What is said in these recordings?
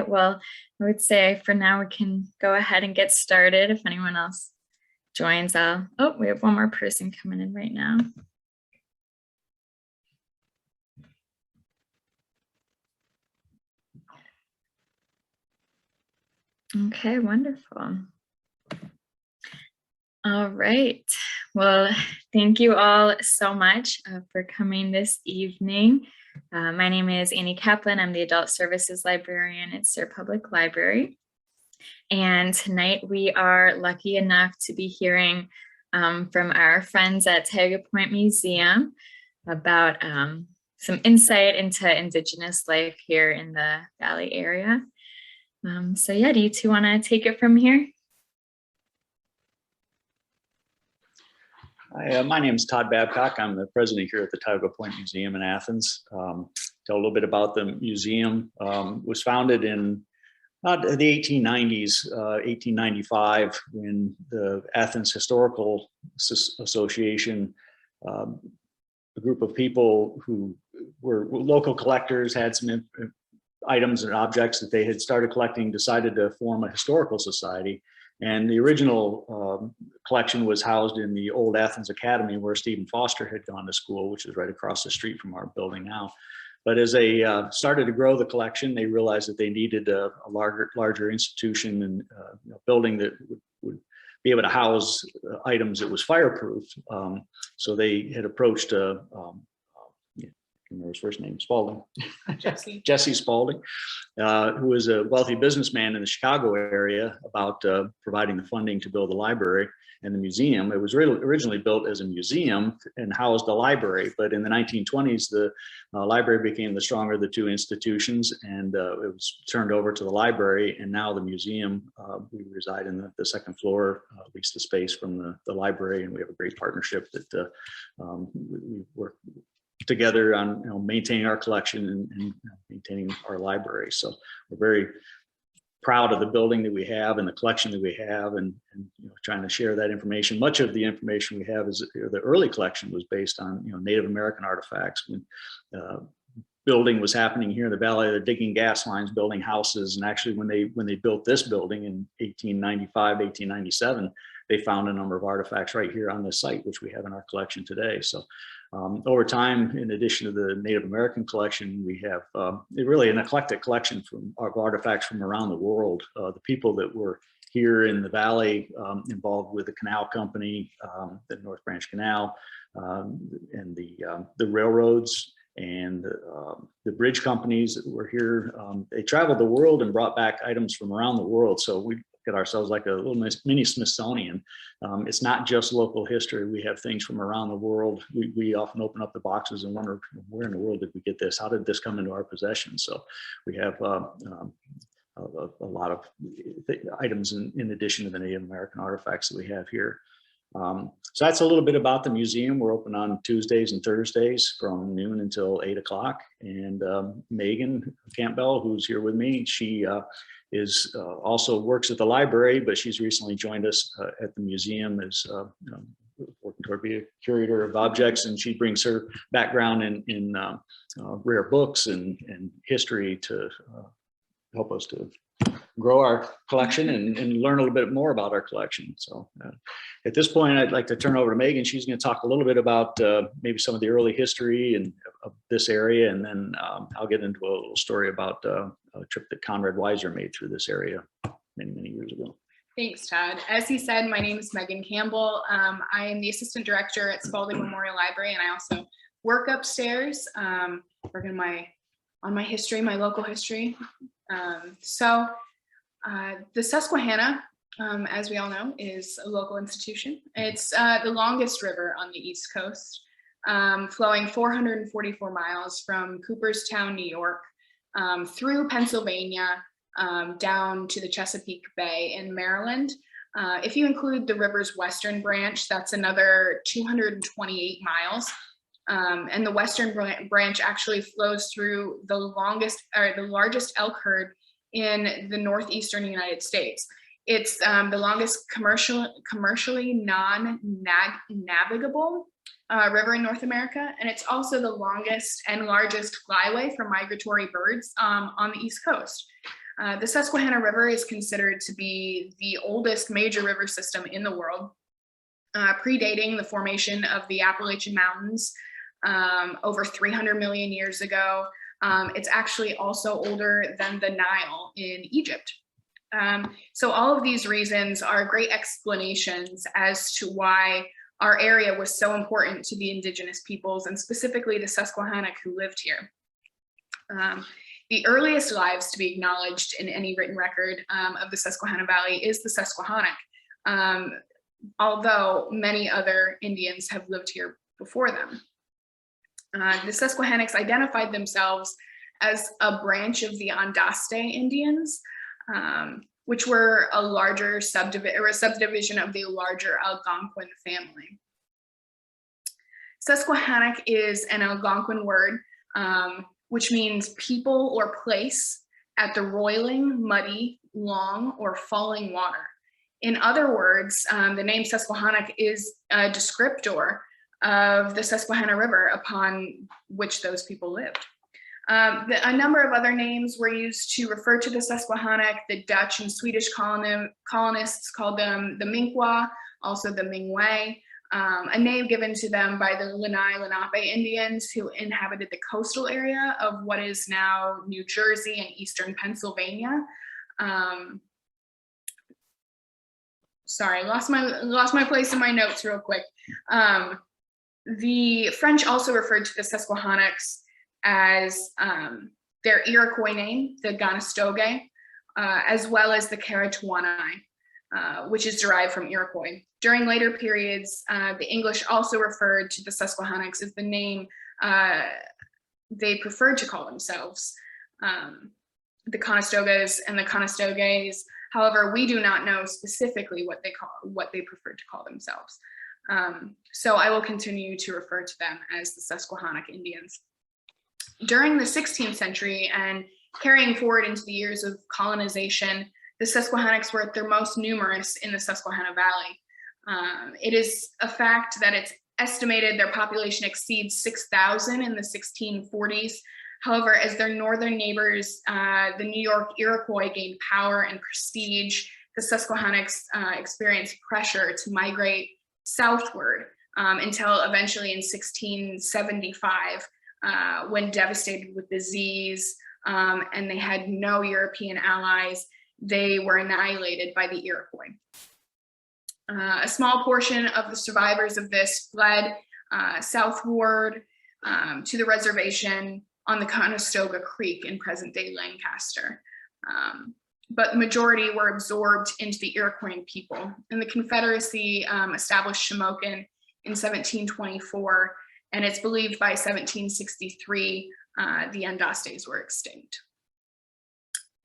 Well, I would say for now we can go ahead and get started. If anyone else joins, oh, we have one more person coming in right now. Okay, wonderful. All right. Well, thank you all so much for coming this evening. My name is Annie Kaplan. I'm the Adult Services Librarian at Sir Public Library. And tonight we are lucky enough to be hearing from our friends at Tioga Point Museum about some insight into Indigenous life here in the Valley area. So yeah, do you two want to take it from here? Hi, my name is Todd Babcock. I'm the president here at the Tioga Point Museum in Athens. Tell a little bit about the museum. It was founded in the 1890s, 1895, when the Athens Historical Association, a group of people who were local collectors, had some items and objects that they had started collecting, decided to form a historical society. And the original collection was housed in the old Athens Academy, where Stephen Foster had gone to school, which is right across the street from our building now. But as they started to grow the collection, they realized that they needed a larger institution and building that would be able to house items that was fireproof. So they had approached his first name, Spalding. Jesse Spalding, who was a wealthy businessman in the Chicago area, about providing the funding to build the library and the museum. It was originally built as a museum and housed a library, but in the 1920s, the library became the stronger of the two institutions, and it was turned over to the library. And now the museum, we reside in the second floor, lease the space from the library, and we have a great partnership that we work together on maintaining our collection and maintaining our library. So we're very proud of the building that we have and the collection that we have, and trying to share that information. Much of the information we have is the early collection was based on Native American artifacts. When building was happening here in the valley, they're digging gas lines, building houses, and actually when they built this building in 1895, 1897, they found a number of artifacts right here on this site, which we have in our collection today. So over time, in addition to the Native American collection, we have really an eclectic collection of artifacts from around the world. The people that were here in the valley involved with the canal company, the North Branch Canal, and the railroads, and the bridge companies that were here. They traveled the world and brought back items from around the world. So we at ourselves like a little mini Smithsonian. It's not just local history. We have things from around the world. We often open up the boxes and wonder, where in the world did we get this? How did this come into our possession? So we have a lot of items in addition to the Native American artifacts that we have here. So that's a little bit about the museum. We're open on Tuesdays and Thursdays from noon until 8 o'clock. And Megan Campbell, who's here with me, she is also works at the library, but she's recently joined us at the museum as working toward being a curator of objects, and she brings her background in rare books and history to help us to grow our collection and learn a little bit more about our collection. So at this point, I'd like to turn over to Megan. She's going to talk a little bit about maybe some of the early history of this area, and then I'll get into a little story about a trip that Conrad Weiser made through this area many years ago. Thanks, Todd. As he said, my name is Megan Campbell. I am the assistant director at Spalding Memorial Library, and I also work upstairs, working on my history, my local history. The Susquehanna, as we all know, is a local institution. It's the longest river on the East Coast, flowing 444 miles from Cooperstown, New York, through Pennsylvania, down to the Chesapeake Bay in Maryland. If you include the river's western branch, that's another 228 miles. And the western branch actually flows through the largest elk herd in the northeastern United States. It's the longest commercially non-navigable river in North America, and it's also the longest and largest flyway for migratory birds on the East Coast. The Susquehanna River is considered to be the oldest major river system in the world, predating the formation of the Appalachian Mountains over 300 million years ago. It's actually also older than the Nile in Egypt. So all of these reasons are great explanations as to why our area was so important to the indigenous peoples, and specifically the Susquehannock who lived here. The earliest lives to be acknowledged in any written record of the Susquehanna Valley is the Susquehannock, although many other Indians have lived here before them. The Susquehannocks identified themselves as a branch of the Andaste Indians, which were a larger subdivision of the larger Algonquin family. Susquehannock is an Algonquin word, which means people or place at the roiling, muddy, long, or falling water. In other words, the name Susquehannock is a descriptor of the Susquehanna River upon which those people lived. A number of other names were used to refer to the Susquehannock. The Dutch and Swedish colonists called them the Minkwa, also the Mingwe, a name given to them by the Lenape Indians who inhabited the coastal area of what is now New Jersey and eastern Pennsylvania. Sorry, lost my place in my notes real quick. The French also referred to the Susquehannocks as their Iroquois name, the Conestoga, as well as the Caratuanai, which is derived from Iroquois. During later periods, the English also referred to the Susquehannocks as the name they preferred to call themselves, the Conestogas and the Conestogays. However, we do not know specifically what they preferred to call themselves. So I will continue to refer to them as the Susquehannock Indians. During the 16th century and carrying forward into the years of colonization, the Susquehannocks were at their most numerous in the Susquehanna Valley. It is a fact that it's estimated their population exceeds 6,000 in the 1640s. However, as their northern neighbors, the New York Iroquois gained power and prestige, the Susquehannocks experienced pressure to migrate southward until eventually in 1675, when devastated with disease and they had no European allies, they were annihilated by the Iroquois. A small portion of the survivors of this fled southward to the reservation on the Conestoga Creek in present-day Lancaster. But the majority were absorbed into the Iroquois people. And the Confederacy established Shamokin in 1724, and it's believed by 1763, the Andastes were extinct.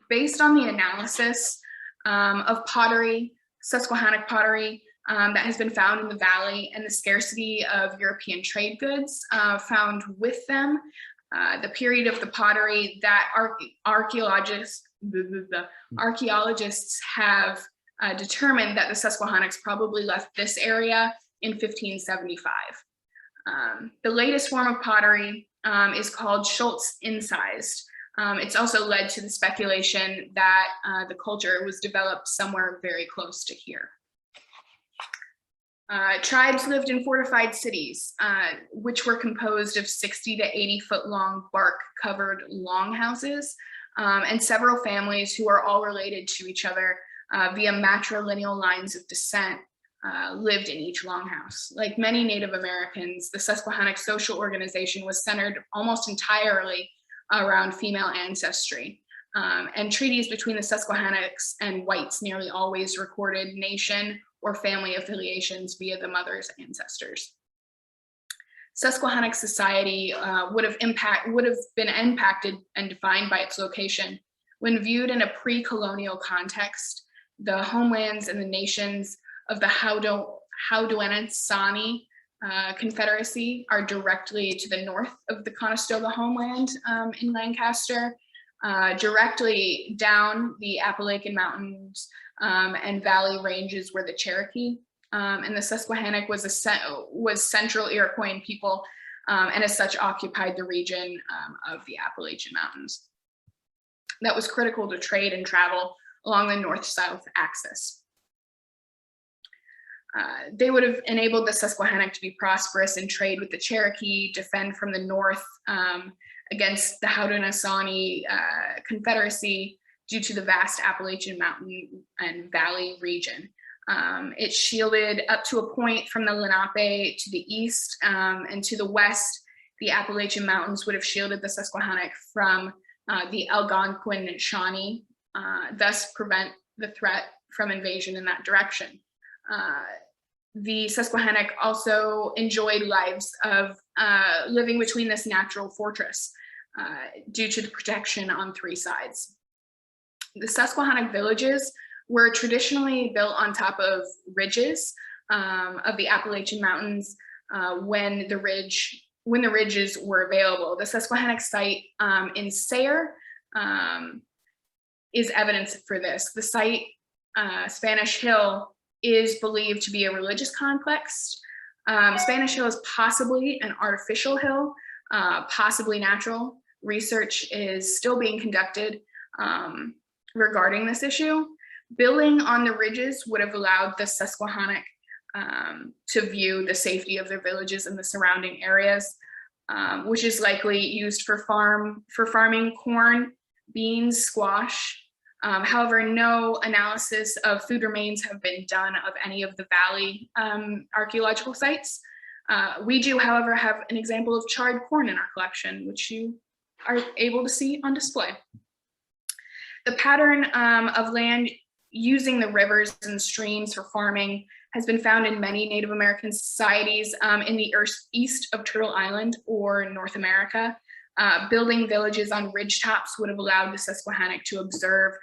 Based on the analysis of pottery, Susquehannock pottery, that has been found in the valley and the scarcity of European trade goods found with them, the period of the pottery that archaeologists have determined that the Susquehannocks probably left this area in 1575. The latest form of pottery is called Schultz incised. It's also led to the speculation that the culture was developed somewhere very close to here. Tribes lived in fortified cities, which were composed of 60 to 80 foot long bark covered longhouses, and several families who are all related to each other via matrilineal lines of descent lived in each longhouse. Like many Native Americans, the Susquehannock social organization was centered almost entirely around female ancestry. And treaties between the Susquehannocks and whites nearly always recorded nation or family affiliations via the mother's ancestors. Susquehannock society would have been impacted and defined by its location. When viewed in a pre-colonial context, the homelands and the nations of the Haudenosaunee Confederacy are directly to the north of the Conestoga homeland in Lancaster, directly down the Appalachian Mountains and valley ranges were the Cherokee, and the Susquehannock was central Iroquois people, and as such occupied the region of the Appalachian Mountains. that was critical to trade and travel along the north-south axis. They would have enabled the Susquehannock to be prosperous and trade with the Cherokee, defend from the north against the Haudenosaunee Confederacy due to the vast Appalachian Mountain and Valley region. It shielded up to a point from the Lenape to the east, and to the west, the Appalachian Mountains would have shielded the Susquehannock from the Algonquin Shawnee, thus prevent the threat from invasion in that direction. The Susquehannock also enjoyed lives of living between this natural fortress due to the protection on three sides. The Susquehannock villages were traditionally built on top of ridges of the Appalachian Mountains when the ridges were available. The Susquehannock site in Sayre is evidence for this. The site, Spanish Hill, is believed to be a religious complex. Spanish Hill is possibly an artificial hill, possibly natural. Research is still being conducted regarding this issue. Building on the ridges would have allowed the Susquehannock to view the safety of their villages and the surrounding areas, which is likely used for farming corn, beans, squash. However, no analysis of food remains have been done of any of the valley archaeological sites. We do, however, have an example of charred corn in our collection, which you are able to see on display. The pattern of land using the rivers and streams for farming has been found in many Native American societies in the east of Turtle Island or North America. Building villages on ridgetops would have allowed the Susquehannock to observe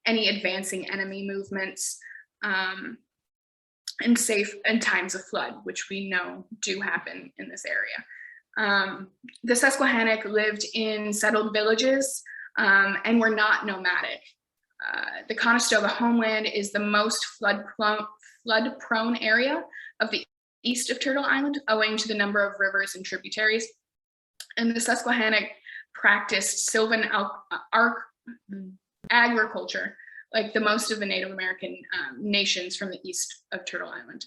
any advancing enemy movements and safe in times of flood, which we know do happen in this area. The Susquehannock lived in settled villages and were not nomadic. The Conestoga homeland is the most flood-prone area of the east of Turtle Island, owing to the number of rivers and tributaries. And the Susquehannock practiced sylvan agriculture, like the most of the Native American nations from the east of Turtle Island.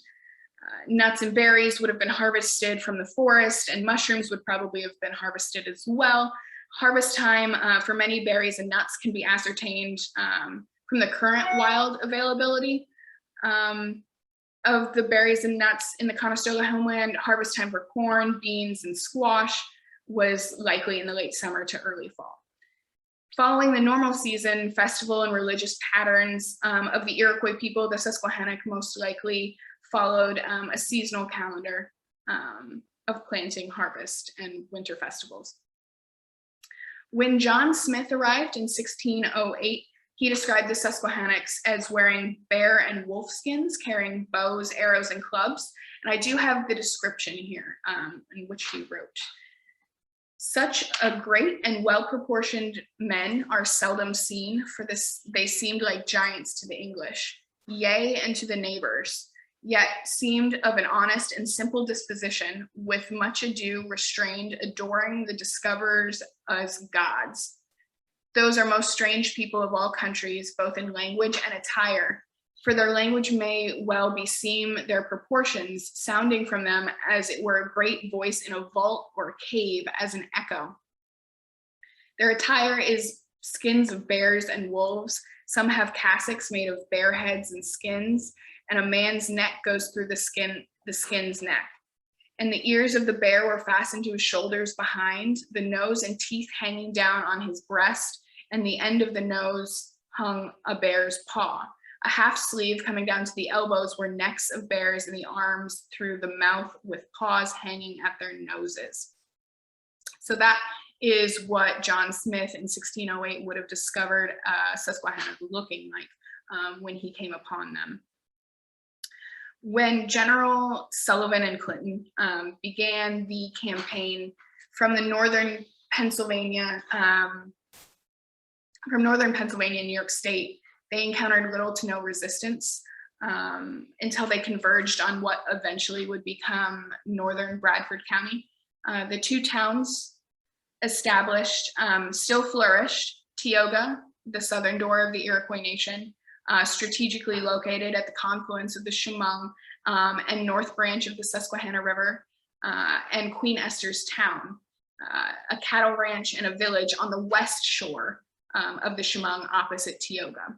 Nuts and berries would have been harvested from the forest, and mushrooms would probably have been harvested as well. Harvest time for many berries and nuts can be ascertained from the current wild availability of the berries and nuts in the Conestoga homeland. Harvest time for corn, beans, and squash was likely in the late summer to early fall. Following the normal season, festival and religious patterns of the Iroquois people, the Susquehannock most likely followed a seasonal calendar of planting, harvest, and winter festivals. When John Smith arrived in 1608, he described the Susquehannocks as wearing bear and wolf skins, carrying bows, arrows, and clubs. And I do have the description here in which he wrote. Such a great and well-proportioned men are seldom seen, for this they seemed like giants to the English, yea, and to the neighbors, yet seemed of an honest and simple disposition, with much ado restrained, adoring the discoverers as gods. Those are most strange people of all countries, both in language and attire, for their language may well beseem their proportions, sounding from them as it were a great voice in a vault or cave as an echo. Their attire is skins of bears and wolves. Some have cassocks made of bear heads and skins, and a man's neck goes through the skin's neck. And the ears of the bear were fastened to his shoulders behind, the nose and teeth hanging down on his breast, and the end of the nose hung a bear's paw. A half sleeve coming down to the elbows were necks of bears, and the arms through the mouth with paws hanging at their noses. So that is what John Smith in 1608 would have discovered Susquehannock looking like when he came upon them. When General Sullivan and Clinton began the campaign from northern Pennsylvania and New York State, they encountered little to no resistance until they converged on what eventually would become northern Bradford County. The two towns established still flourished Tioga, the southern door of the Iroquois Nation, strategically located at the confluence of the Chemung and North Branch of the Susquehanna River, and Queen Esther's Town, a cattle ranch and a village on the west shore of the Chemung opposite Tioga.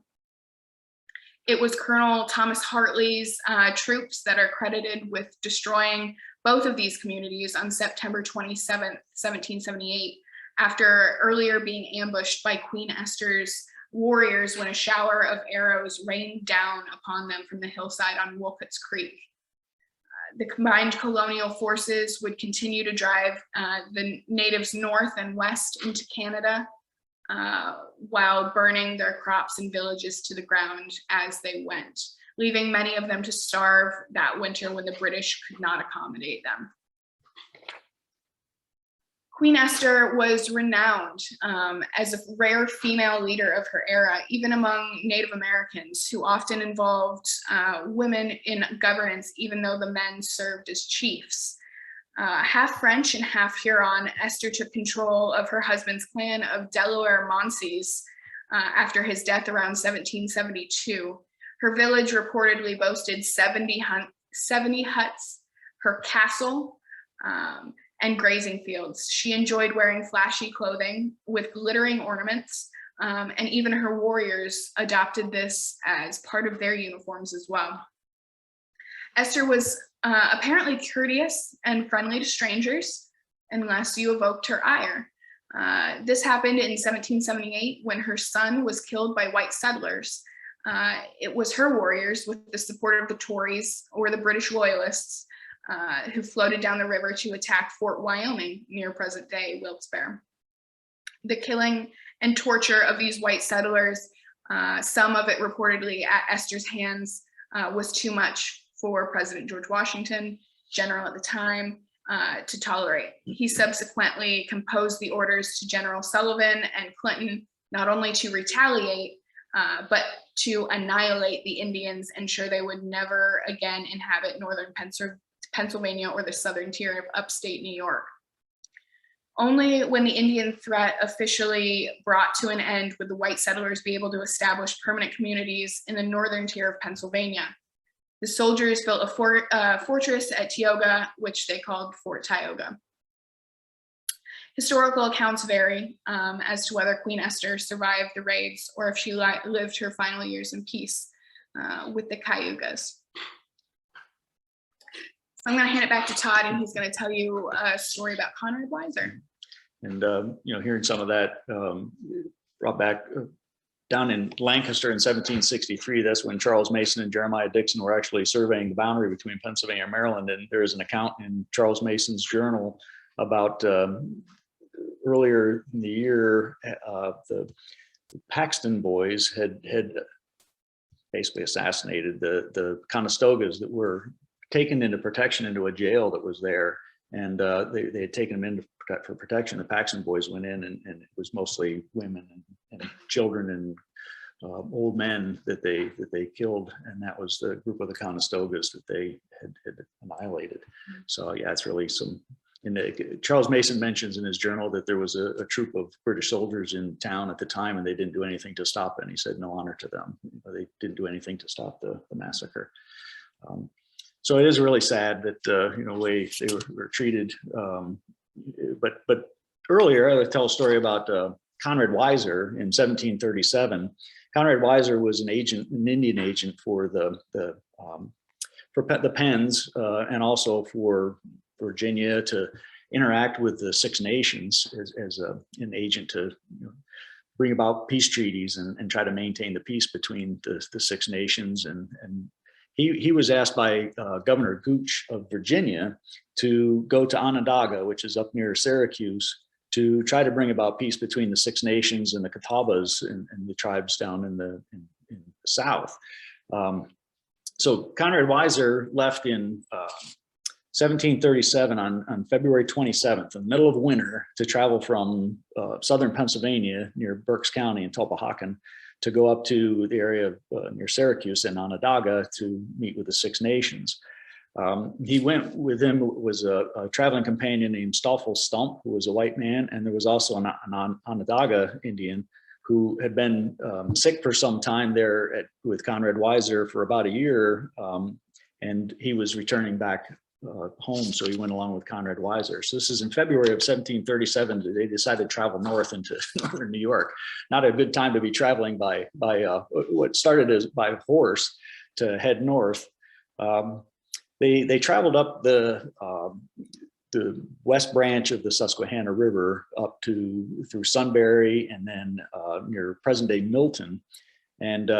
It was Colonel Thomas Hartley's troops that are credited with destroying both of these communities on September 27th, 1778, after earlier being ambushed by Queen Esther's warriors when a shower of arrows rained down upon them from the hillside on Wolcott's Creek. The combined colonial forces would continue to drive the natives north and west into Canada, while burning their crops and villages to the ground as they went, leaving many of them to starve that winter when the British could not accommodate them. Queen Esther was renowned as a rare female leader of her era, even among Native Americans, who often involved women in governance, even though the men served as chiefs. Half French and half Huron, Esther took control of her husband's clan of Delaware Monsies after his death around 1772. Her village reportedly boasted 70 huts, her castle, and grazing fields. She enjoyed wearing flashy clothing with glittering ornaments, and even her warriors adopted this as part of their uniforms as well. Esther was apparently courteous and friendly to strangers, unless you evoked her ire. This happened in 1778 when her son was killed by white settlers. It was her warriors, with the support of the Tories or the British Loyalists, who floated down the river to attack Fort Wyoming near present-day Wilkes-Barre. The killing and torture of these white settlers, some of it reportedly at Esther's hands, was too much for President George Washington, general at the time, to tolerate. He subsequently composed the orders to General Sullivan and Clinton, not only to retaliate, but to annihilate the Indians, ensure they would never again inhabit northern Pennsylvania or the southern tier of upstate New York. Only when the Indian threat officially brought to an end would the white settlers be able to establish permanent communities in the northern tier of Pennsylvania. The soldiers built a fortress at Tioga, which they called Fort Tioga. Historical accounts vary as to whether Queen Esther survived the raids or if she lived her final years in peace with the Cayugas. So I'm going to hand it back to Todd, and he's going to tell you a story about Conrad Weiser. And hearing some of that brought back down in Lancaster in 1763. That's when Charles Mason and Jeremiah Dixon were actually surveying the boundary between Pennsylvania and Maryland. And there is an account in Charles Mason's journal about earlier in the year, the Paxton boys had basically assassinated the Conestogas that were taken into protection into a jail that was there. And they had taken them in for protection. The Paxton boys went in, and it was mostly women and children and old men that they killed, and that was the group of the Conestogas that they had annihilated. So yeah, it's really some. And Charles Mason mentions in his journal that there was a troop of British soldiers in town at the time, and they didn't do anything to stop it. And he said, no honor to them. They didn't do anything to stop the massacre. So it is really sad that way they were treated. But earlier, I would tell a story about Conrad Weiser in 1737. Conrad Weiser was an Indian agent for the Penns and also for Virginia to interact with the Six Nations as an agent to bring about peace treaties and try to maintain the peace between the Six Nations. And he was asked by Governor Gooch of Virginia to go to Onondaga, which is up near Syracuse, to try to bring about peace between the Six Nations and the Catawbas and the tribes down in the South. So Conrad Weiser left in 1737 on February 27th, in the middle of winter, to travel from southern Pennsylvania near Berks County in Tulpehocken to go up to the area near Syracuse and Onondaga to meet with the Six Nations. He went with him was a traveling companion named Stoffel Stump, who was a white man, and there was also an Onondaga Indian who had been sick for some time there with Conrad Weiser for about a year, and he was returning back home, so he went along with Conrad Weiser. So this is in February of 1737. They decided to travel north into northern New York. Not a good time to be traveling by what started as by horse to head north. They traveled up the west branch of the Susquehanna River up through Sunbury and then near present-day Milton. And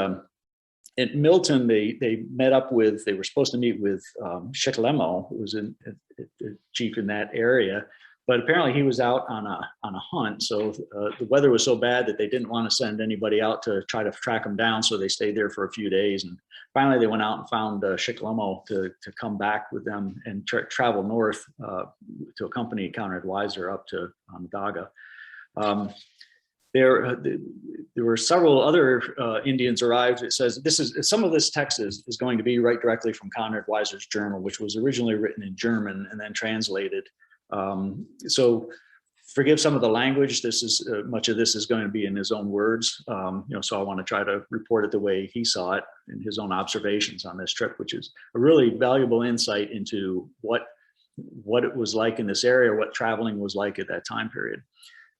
at Milton, they met up with, they were supposed to meet with Shikellamo, who was a chief in that area, but apparently he was out on a hunt. So the weather was so bad that they didn't want to send anybody out to try to track him down. So they stayed there for a few days. And finally they went out and found Shikellamo to come back with them and travel north to accompany Conrad Weiser up to Onondaga. There were several other Indians arrived. It says some of this text is going to be right directly from Conrad Weiser's journal, which was originally written in German and then translated. So forgive some of the language. This is much of this is going to be in his own words. So I want to try to report it the way he saw it in his own observations on this trip, which is a really valuable insight into what it was like in this area, what traveling was like at that time period.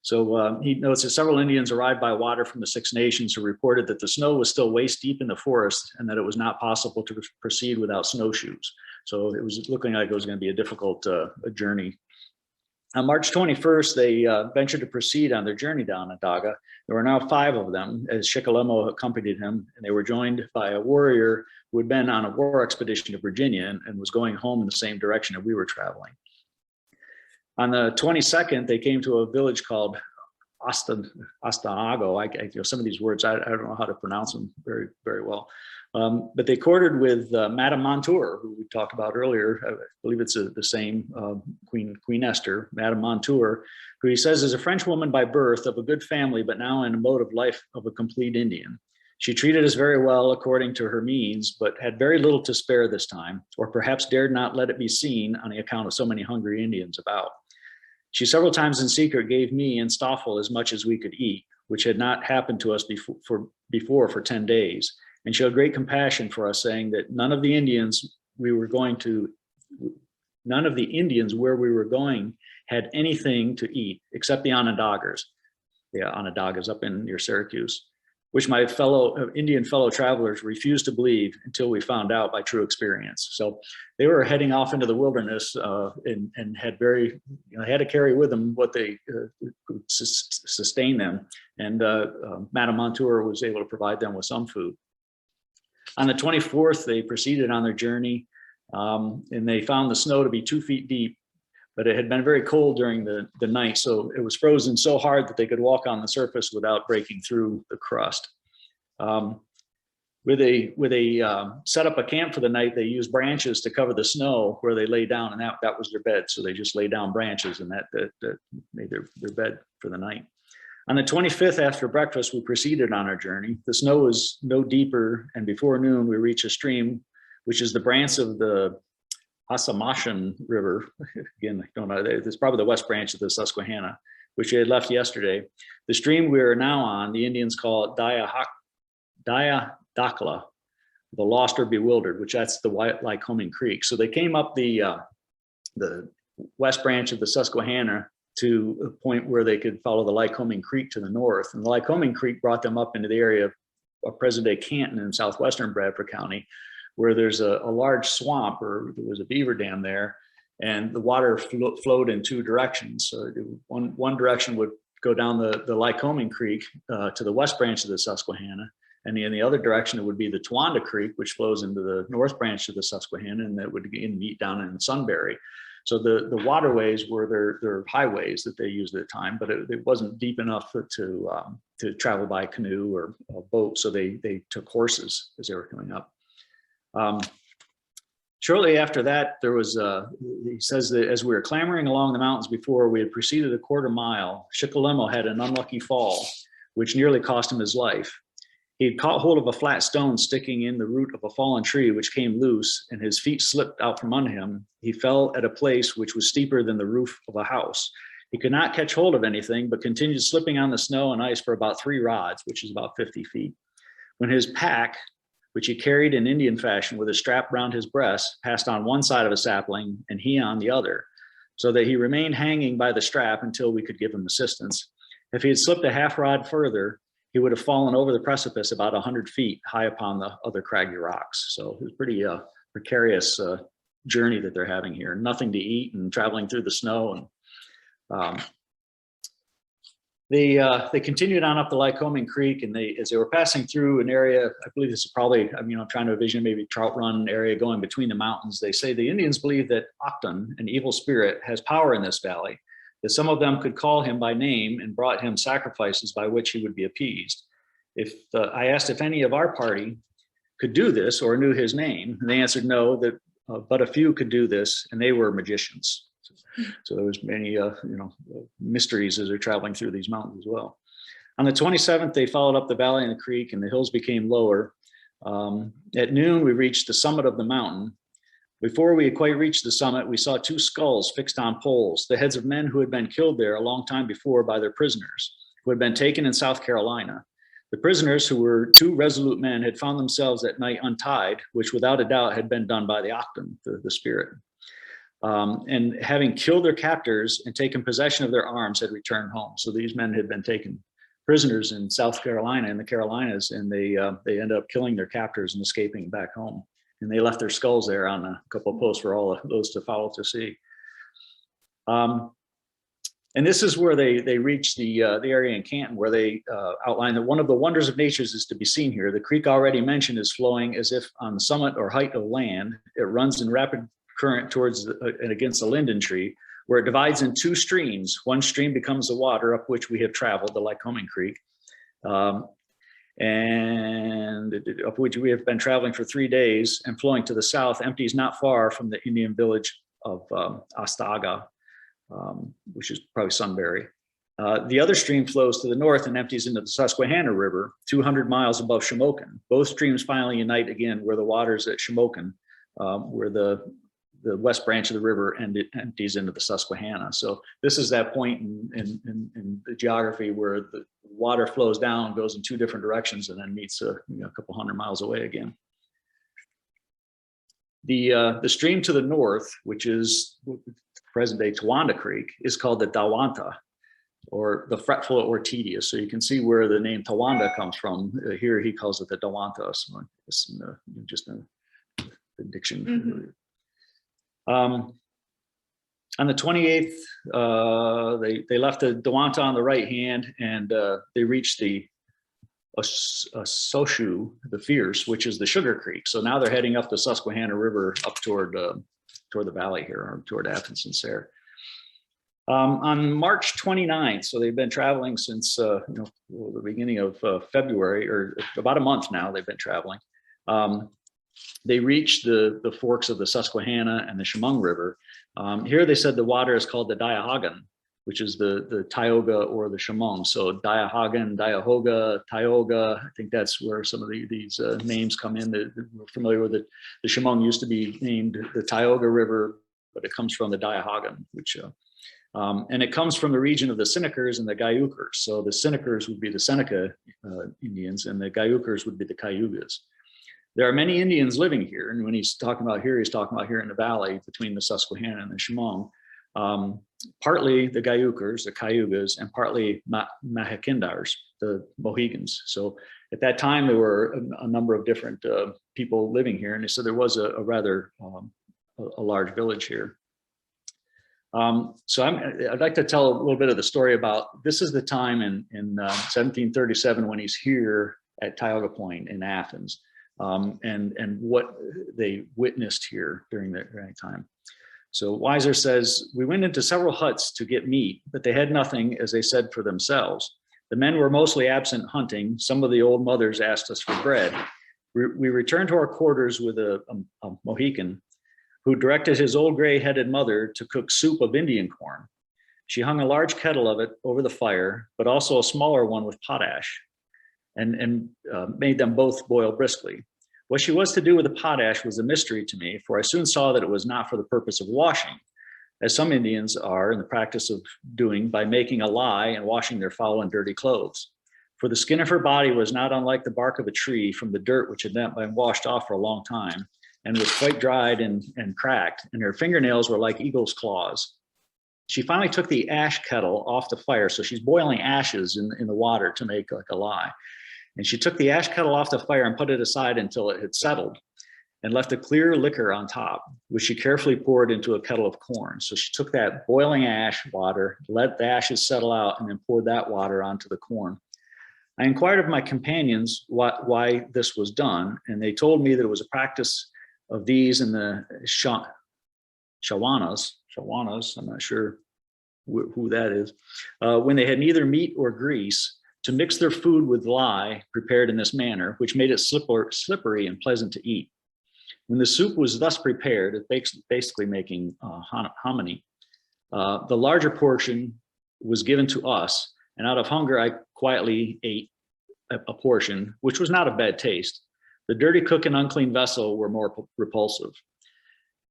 So he notes that several Indians arrived by water from the Six Nations who reported that the snow was still waist deep in the forest and that it was not possible to proceed without snowshoes. So it was looking like it was going to be a difficult journey. On March 21st, they ventured to proceed on their journey down Onondaga. There were now 5 of them as Shikellamo accompanied him, and they were joined by a warrior who had been on a war expedition to Virginia and was going home in the same direction that we were traveling. On the 22nd, they came to a village called Ostanago. Some of these words, I don't know how to pronounce them very, very well. But they quartered with Madame Montour, who we talked about earlier. I believe it's the same Queen Esther, Madame Montour, who he says is a French woman by birth of a good family, but now in a mode of life of a complete Indian. She treated us very well according to her means, but had very little to spare this time, or perhaps dared not let it be seen on the account of so many hungry Indians about. She several times in secret gave me and Stoffel as much as we could eat, which had not happened to us before for 10 days, and showed great compassion for us, saying that none of the Indians where we were going had anything to eat except the Onondagas. The Onondagas up in near Syracuse, which my Indian fellow travelers refused to believe until we found out by true experience. So they were heading off into the wilderness and had had to carry with them what they could sustain them. And Madame Montour was able to provide them with some food. On the 24th, they proceeded on their journey and they found the snow to be 2 feet deep, but it had been very cold during the night. So it was frozen so hard that they could walk on the surface without breaking through the crust. Where they set up a camp for the night, they used branches to cover the snow where they lay down, and that was their bed. So they just lay down branches, and that made their bed for the night. On the 25th, after breakfast, we proceeded on our journey. The snow was no deeper, and before noon, we reached a stream, which is the branch of the Assamashan River. Again, I don't know, it's probably the west branch of the Susquehanna, which we had left yesterday. The stream we are now on, the Indians call it Dayadakla, the lost or bewildered, which that's the Lycoming Creek. So they came up the west branch of the Susquehanna to a point where they could follow the Lycoming Creek to the north. And the Lycoming Creek brought them up into the area of present-day Canton in southwestern Bradford County, where there's a large swamp, or there was a beaver dam there, and the water flowed in 2 directions. So one direction would go down the Lycoming Creek to the west branch of the Susquehanna, and in the other direction it would be the Towanda Creek, which flows into the north branch of the Susquehanna, and that would meet down in Sunbury. So the waterways were their highways that they used at the time, but it wasn't deep enough to travel by canoe or a boat. So they took horses as they were coming up. Shortly after that, there was, he says that as we were clambering along the mountains before we had proceeded a quarter mile, Shikellamo had an unlucky fall, which nearly cost him his life. He had caught hold of a flat stone sticking in the root of a fallen tree, which came loose, and his feet slipped out from under him. He fell at a place which was steeper than the roof of a house, He could not catch hold of anything, but continued slipping on the snow and ice for about 3 rods, which is about 50 feet. When his pack, which he carried in Indian fashion with a strap round his breast, passed on one side of a sapling and he on the other, so that he remained hanging by the strap until we could give him assistance. If he had slipped a half rod further, he would have fallen over the precipice about 100 feet high upon the other craggy rocks. So it was pretty precarious journey that they're having here. Nothing to eat and traveling through the snow. And they continued on up the Lycoming Creek, and as they were passing through an area, I believe this is probably, I'm trying to envision maybe Trout Run area going between the mountains. They say the Indians believe that Octon, an evil spirit, has power in this valley, that some of them could call him by name and brought him sacrifices by which he would be appeased. If I asked if any of our party could do this or knew his name, and they answered no, that but a few could do this, and they were magicians. So there was many, mysteries as they're traveling through these mountains as well. On the 27th, they followed up the valley and the creek, and the hills became lower. At noon, we reached the summit of the mountain. Before we had quite reached the summit, we saw 2 skulls fixed on poles, the heads of men who had been killed there a long time before by their prisoners, who had been taken in South Carolina. The prisoners, who were 2 resolute men, had found themselves at night untied, which without a doubt had been done by the Octon, the spirit. And having killed their captors and taken possession of their arms, had returned home. So these men had been taken prisoners in South Carolina and the Carolinas, and they ended up killing their captors and escaping back home. And they left their skulls there on a couple of posts for all of those to follow to see. And this is where they reached the area in Canton, where they outlined that one of the wonders of nature is to be seen here. The creek already mentioned is flowing as if on the summit or height of land. It runs in rapid current towards and against the linden tree, where it divides in 2 streams. One stream becomes the water up which we have traveled, the Lycoming Creek, and up which we have been traveling for 3 days, and flowing to the south, empties not far from the Indian village of Tioga, which is probably Sunbury. The other stream flows to the north and empties into the Susquehanna River, 200 miles above Shamokin. Both streams finally unite again where the waters at Shamokin, where the west branch of the river empties into the Susquehanna. So this is that point in the geography where the water flows down, goes in 2 different directions, and then meets a couple hundred miles away again. The stream to the north, which is present-day Towanda Creek, is called the Dawanta, or the fretful or tedious. So you can see where the name Towanda comes from. Here he calls it the Dawanta. So it's just the diction. Mm-hmm. On the 28th, they left the Dawanta on the right hand, and they reached the Soshu, the Fierce, which is the Sugar Creek. So now they're heading up the Susquehanna River up toward the valley here, or toward Athens and Sayre. On March 29th, so they've been traveling since the beginning of February, or about a month now they've been traveling. They reached the forks of the Susquehanna and the Chemung River. Here they said the water is called the Diahagan, which is the Tioga or the Chemung. So Diahagan, Diahoga, Tioga, I think that's where some of these names come in. We're familiar with it. The Chemung used to be named the Tioga River, but it comes from the Diahagan, which, and it comes from the region of the Senecers and the Gayukers. So the Senecers would be the Seneca Indians, and the Gayukers would be the Cayugas. There are many Indians living here, and when he's talking about here, he's talking about here in the valley between the Susquehanna and the Chemung. Partly the Gayukers, the Cayugas, and partly Mahakindars, the Mohegans. So at that time, there were a number of different people living here, and so there was a rather a large village here. So I'd like to tell a little bit of the story about, this is the time in 1737 when he's here at Tioga Point in Athens. And what they witnessed here during that time. So Weiser says, we went into several huts to get meat, but they had nothing, as they said, for themselves. The men were mostly absent hunting. Some of the old mothers asked us for bread. We returned to our quarters with a Mohican who directed his old gray-headed mother to cook soup of Indian corn. She hung a large kettle of it over the fire, but also a smaller one with potash, and made them both boil briskly. What she was to do with the potash was a mystery to me, for I soon saw that it was not for the purpose of washing. as some Indians are in the practice of doing by making a lye and washing their foul and dirty clothes. For the skin of her body was not unlike the bark of a tree from the dirt which had not been washed off for a long time, and was quite dried and cracked, and her fingernails were like eagle's claws. She finally took the ash kettle off the fire, so she's boiling ashes in the water to make like a lye. And she took the ash kettle off the fire and put it aside until it had settled, and left a clear liquor on top, which she carefully poured into a kettle of corn. So she took that boiling ash water, let the ashes settle out, and then poured that water onto the corn. I inquired of my companions why this was done, and they told me that it was a practice of these in the Shawanas, I'm not sure who that is, when they had neither meat or grease, to mix their food with lye prepared in this manner, which made it slippery and pleasant to eat. When the soup was thus prepared, it's basically making hominy, the larger portion was given to us, and out of hunger, I quietly ate a portion, which was not of bad taste. The dirty cook and unclean vessel were more repulsive.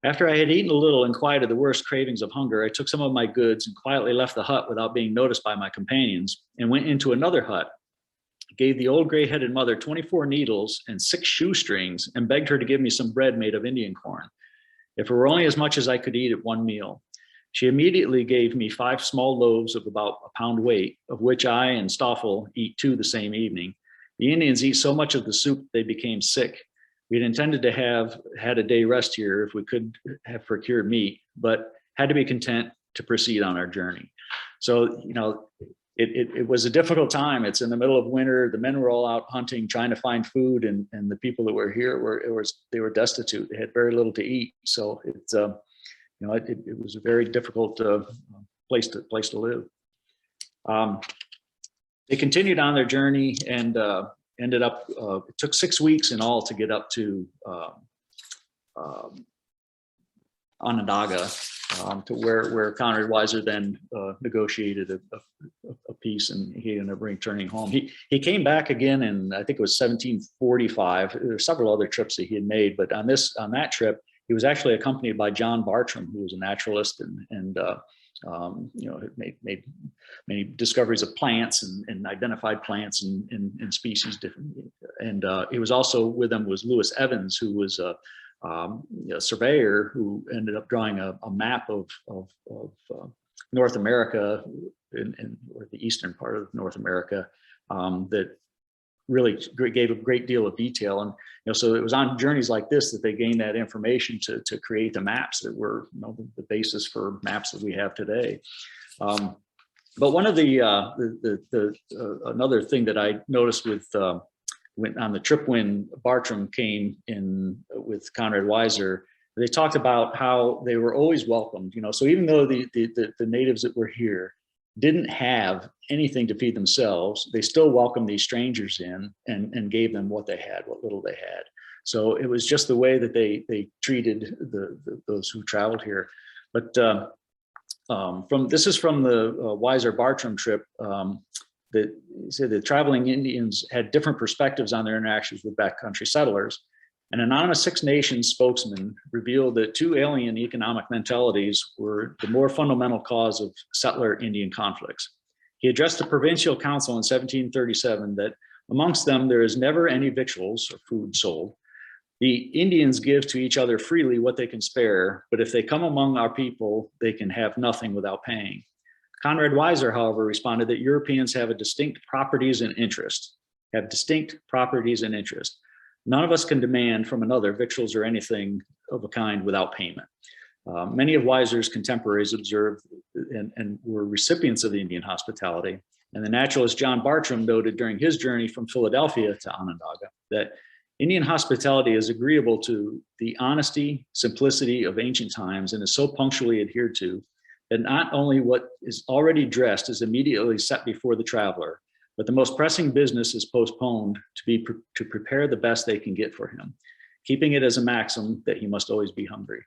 After I had eaten a little and quieted the worst cravings of hunger, I took some of my goods and quietly left the hut without being noticed by my companions, and went into another hut, gave the old gray-headed mother 24 needles and 6 shoestrings, and begged her to give me some bread made of Indian corn, if it were only as much as I could eat at one meal. She immediately gave me 5 small loaves of about a pound weight, of which I and Stoffel eat 2 the same evening. The Indians eat so much of the soup they became sick. We had intended to have had a day rest here if we could have procured meat, but had to be content to proceed on our journey. So, you know, it was a difficult time. It's in the middle of winter. The men were all out hunting, trying to find food, and the people that were here they were destitute. They had very little to eat. So it's you know, it was a very difficult place to live. They continued on their journey and ended up, it took 6 weeks in all to get up to Onondaga, to where Conrad Weiser then negotiated a peace, and he ended up returning home. He came back again in, I think it was 1745. There were several other trips that he had made, but on that trip, he was actually accompanied by John Bartram, who was a naturalist and you know, made many discoveries of plants and identified plants and species different. And he was also with them was Lewis Evans, who was a surveyor who ended up drawing a map of North America or the eastern part of North America that really gave a great deal of detail. And so it was on journeys like this that they gained that information to create the maps that were the basis for maps that we have today. But one of another thing that I noticed with when on the trip when Bartram came in with Conrad Weiser, they talked about how they were always welcomed. So even though the natives that were here didn't have anything to feed themselves, they still welcomed these strangers in and gave them what they had, what little they had. So it was just the way that they treated those who traveled here. But this is from the Weiser Bartram trip, that said the traveling Indians had different perspectives on their interactions with backcountry settlers. An anonymous Six Nations spokesman revealed that 2 alien economic mentalities were the more fundamental cause of settler Indian conflicts. He addressed the provincial council in 1737 that amongst them there is never any victuals or food sold. The Indians give to each other freely what they can spare, but if they come among our people, they can have nothing without paying. Conrad Weiser, however, responded that Europeans have distinct properties and interests, None of us can demand from another victuals or anything of a kind without payment. Many of Weiser's contemporaries observed and were recipients of the Indian hospitality. And the naturalist John Bartram noted during his journey from Philadelphia to Onondaga that Indian hospitality is agreeable to the honesty, simplicity of ancient times and is so punctually adhered to that not only what is already dressed is immediately set before the traveler, but the most pressing business is postponed to prepare the best they can get for him, keeping it as a maxim that he must always be hungry.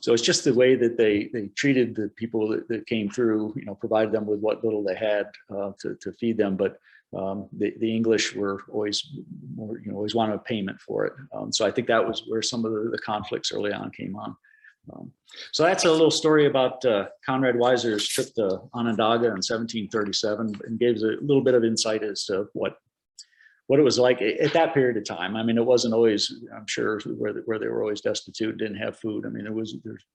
So it's just the way that they treated the people that came through, provided them with what little they had to feed them. But the English were always more, always wanted a payment for it. So I think that was where some of the conflicts early on came on. So that's a little story about Conrad Weiser's trip to Onondaga in 1737, and gives a little bit of insight as to what it was like at that period of time. I mean, it wasn't always, I'm sure, where they were always destitute, didn't have food. I mean, there's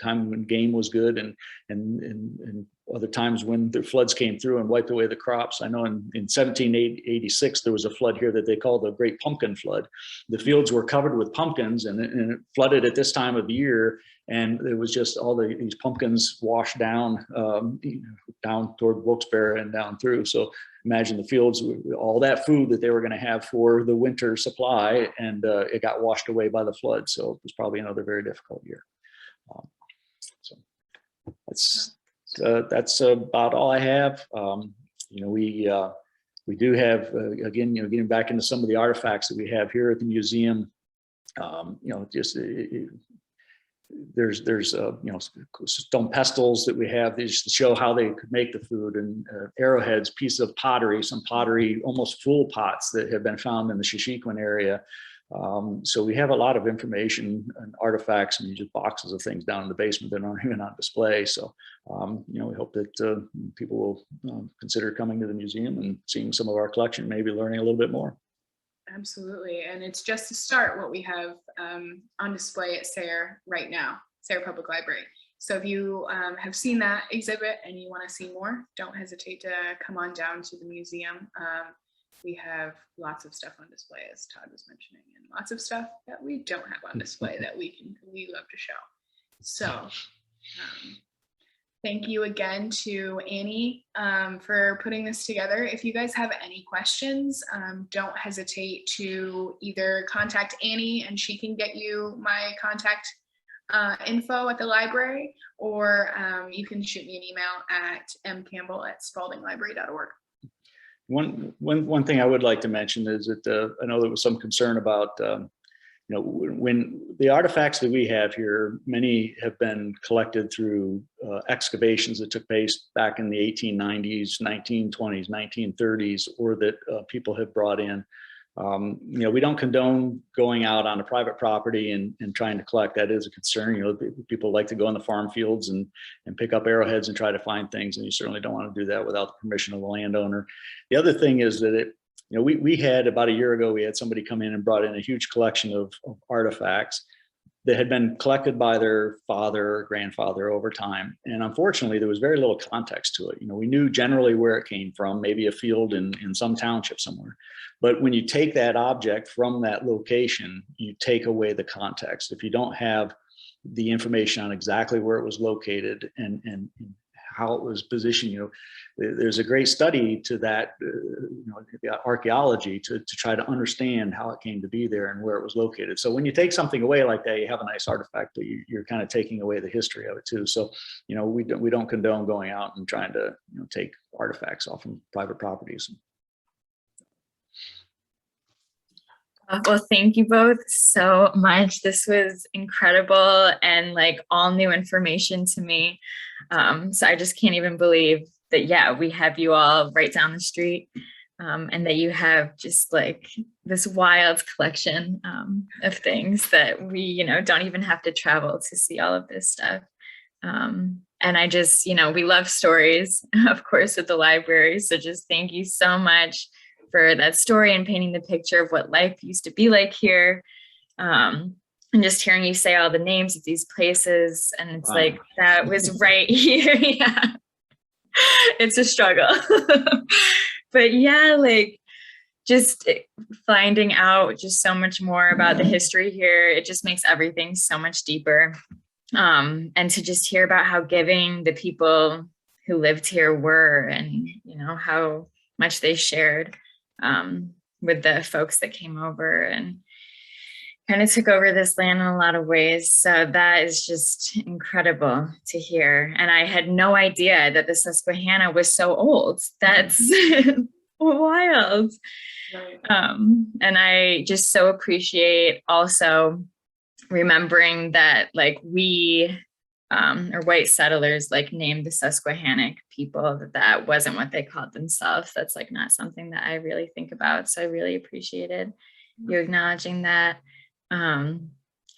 time when game was good, and other times when the floods came through and wiped away the crops. I know in 1786 there was a flood here that they called the Great Pumpkin Flood. The fields were covered with pumpkins, and it flooded at this time of year. And it was just all these pumpkins washed down, down toward Wilkes-Barre and down through. So imagine the fields, all that food that they were going to have for the winter supply, and it got washed away by the flood. So it was probably another very difficult year. So that's about all I have. We do have, again, getting back into some of the artifacts that we have here at the museum. There's stone pestles that we have, these to show how they could make the food, and arrowheads, pieces of pottery, some pottery, almost full pots that have been found in the Shishikwan area. So we have a lot of information and artifacts, and just boxes of things down in the basement that aren't even on display. So we hope that people will consider coming to the museum and seeing some of our collection, maybe learning a little bit more. Absolutely. And it's just to start what we have on display at Sayre right now, Sayre Public Library. So if you have seen that exhibit and you want to see more, don't hesitate to come on down to the museum. We have lots of stuff on display, as Todd was mentioning, and lots of stuff that we don't have on display that we love to show. So thank you again to Annie for putting this together. If you guys have any questions, don't hesitate to either contact Annie and she can get you my contact info at the library, or you can shoot me an email at mcampbell@spaldinglibrary.org. One thing I would like to mention is that I know there was some concern about when the artifacts that we have here, many have been collected through excavations that took place back in the 1890s, 1920s, 1930s, or that people have brought in. We don't condone going out on a private property and trying to collect. That is a concern. People like to go in the farm fields and pick up arrowheads and try to find things, and you certainly don't want to do that without the permission of the landowner. The other thing is that we had, about a year ago, we had somebody come in and brought in a huge collection of artifacts that had been collected by their father or grandfather over time. And unfortunately, there was very little context to it. We knew generally where it came from, maybe a field in some township somewhere. But when you take that object from that location, you take away the context. If you don't have the information on exactly where it was located and how it was positioned, there's a great study to that, archaeology to try to understand how it came to be there and where it was located. So when you take something away like that, you have a nice artifact, but you're kind of taking away the history of it too. So, we don't condone going out and trying to, take artifacts off from private properties. Well, thank you both so much. This was incredible and like all new information to me. So I just can't even believe that, yeah, we have you all right down the street, and that you have just like this wild collection of things that we, don't even have to travel to see all of this stuff. And I just, we love stories, of course, at the library. So just thank you so much for that story and painting the picture of what life used to be like here. And just hearing you say all the names of these places, and it's wow, like, that was right here. Yeah, it's a struggle. But yeah, like just finding out just so much more about the history here, it just makes everything so much deeper. And to just hear about how giving the people who lived here were, and how much they shared with the folks that came over and kind of took over this land in a lot of ways. So that is just incredible to hear. And I had no idea that the Susquehanna was so old. That's wild. Right. And I just so appreciate also remembering that like we or white settlers like named the Susquehannock people, that wasn't what they called themselves. That's like not something that I really think about. So I really appreciated you acknowledging that.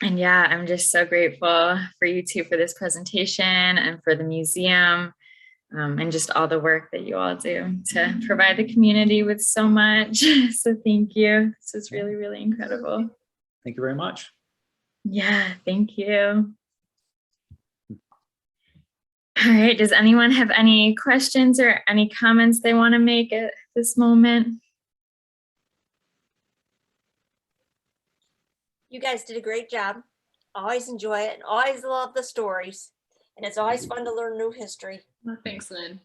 And yeah, I'm just so grateful for you two for this presentation and for the museum. And just all the work that you all do to provide the community with so much. So thank you. This is really, really incredible. Thank you very much. Yeah, thank you. All right, does anyone have any questions or any comments they want to make at this moment? You guys did a great job. Always enjoy it and always love the stories. And it's always fun to learn new history. Well, thanks, Lynn.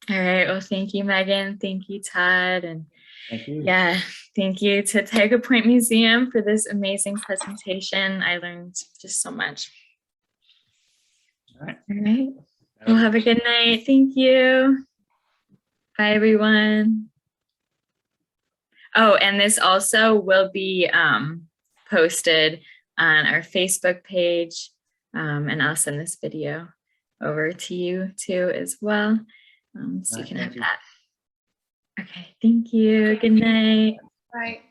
All right, well, thank you, Megan. Thank you, Todd. And Thank you. yeah, thank you to Tioga Point Museum for this amazing presentation. I learned just so much. All right. All right. Well, have a good night. Thank you. Bye, everyone. Oh, and this also will be posted on our Facebook page. And I'll send this video over to you too as well. So you can have that. Okay, thank you. Good night. Bye.